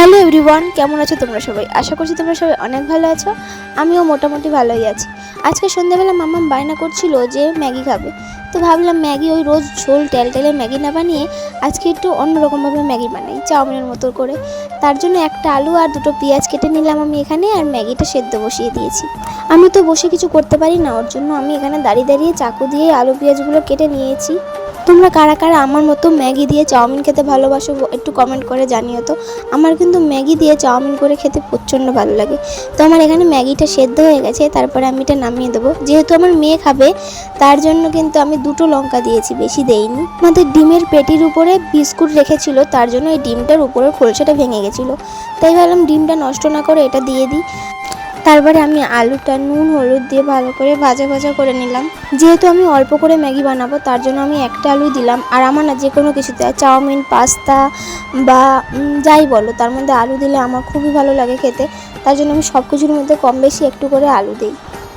Hello everyone, কেমন আছো তোমরা সবাই? আশা করছি তোমরা সবাই অনেক ভালো আছো। আমিও মোটামুটি ভালোই আছি। আজকে সন্ধ্যাবেলা মাম্মাম বায়না করছিল যে ম্যাগি খাবে, তো ভাবলাম ম্যাগি ওই রোজ ঝোল টেলটেলে ম্যাগি না বানিয়ে আজকে একটু অন্যরকমভাবে ম্যাগি বানাই, চাউমিনের মতো করে। তার জন্য একটা আলু আর দুটো পেঁয়াজ কেটে নিলাম আমি এখানে, আর ম্যাগিটা সেদ্ধ বসিয়ে দিয়েছি। আমি তো বসে কিছু করতে পারি না, ওর জন্য আমি এখানে দাঁড়িয়ে দাঁড়িয়ে চাকু দিয়ে আলু পেঁয়াজগুলো কেটে নিয়েছি। তোমরা কারা কারা আমার মতো ম্যাগি দিয়ে চাউমিন খেতে ভালোবাসো একটু কমেন্ট করে জানিও তো। আমার কিন্তু ম্যাগি দিয়ে চাউমিন করে খেতে প্রচণ্ড ভালো লাগে। তো আমার এখানে ম্যাগিটা সেদ্ধ হয়ে গেছে, তারপরে আমি এটা নামিয়ে দেবো। যেহেতু আমার মেয়ে খাবে তার জন্য কিন্তু আমি দুটো লঙ্কা দিয়েছি, বেশি দেইনি। আমাদের ডিমের পেটির উপরে বিস্কুট রেখেছিল, তার জন্য এই ডিমটার উপরের খোলসাটা ভেঙে গেছিলো, তাই ভাবলাম ডিমটা নষ্ট না করে এটা দিয়ে দিই। তারপরে আমি আলুটা নুন হলুদ দিয়ে ভালো করে ভাজা ভাজা করে নিলাম। যেহেতু আমি অল্প করে ম্যাগি বানাবো তার জন্য আমি একটা আলু দিলাম। আর আমার না যে কোনো কিছুতে চাউমিন পাস্তা বা যাই বলো তার মধ্যে আলু দিলে আমার খুবই ভালো লাগে খেতে, তার জন্য আমি সব কিছুর মধ্যে কম বেশি একটু করে আলু দিই।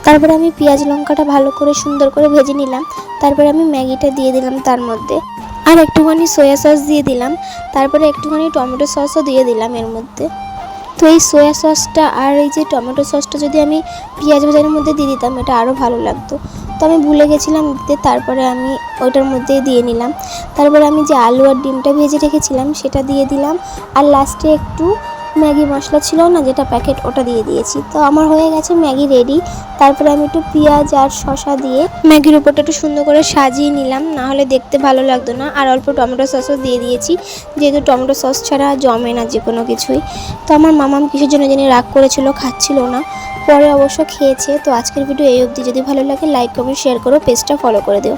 তারপরে আমি পেঁয়াজ লঙ্কাটা ভালো করে সুন্দর করে ভেজে নিলাম। তারপরে আমি ম্যাগিটা দিয়ে দিলাম তার মধ্যে, আর একটুখানি সয়া সস দিয়ে দিলাম। তারপরে একটুখানি টমেটো সসও দিয়ে দিলাম এর মধ্যে। তো এই সয়া সসটা আর এই যে টমেটো সসটা যদি আমি পেঁয়াজ ভাজার মধ্যে দিয়ে দিতাম এটা আরও ভালো লাগতো, তো আমি ভুলে গেছিলাম দিতে। তারপরে আমি ওইটার মধ্যেই দিয়ে নিলাম। তারপরে আমি যে আলু আর ডিমটা ভেজে রেখেছিলাম সেটা দিয়ে দিলাম, আর লাস্টে একটু ম্যাগি মশলা ছিল না যেটা প্যাকেট, ওটা দিয়ে দিয়েছি। তো আমার হয়ে গেছে ম্যাগি রেডি। তারপরে আমি একটু পেঁয়াজ আর শসা দিয়ে ম্যাগির উপরটা একটু সুন্দর করে সাজিয়ে নিলাম, না হলে দেখতে ভালো লাগতো না। আর অল্প টমেটো সসও দিয়ে দিয়েছি, যেহেতু টমেটো সস ছাড়া জমে না যে কোনো কিছুই। তো আমার মামাম কিসের জন্য জানি রাগ করেছিল, খাচ্ছিল না, পরে অবশ্য খেয়েছে। তো আজকের ভিডিও এই অবধি। যদি ভালো লাগে লাইক কমেন্ট শেয়ার করো, পেজটা ফলো করে দিও।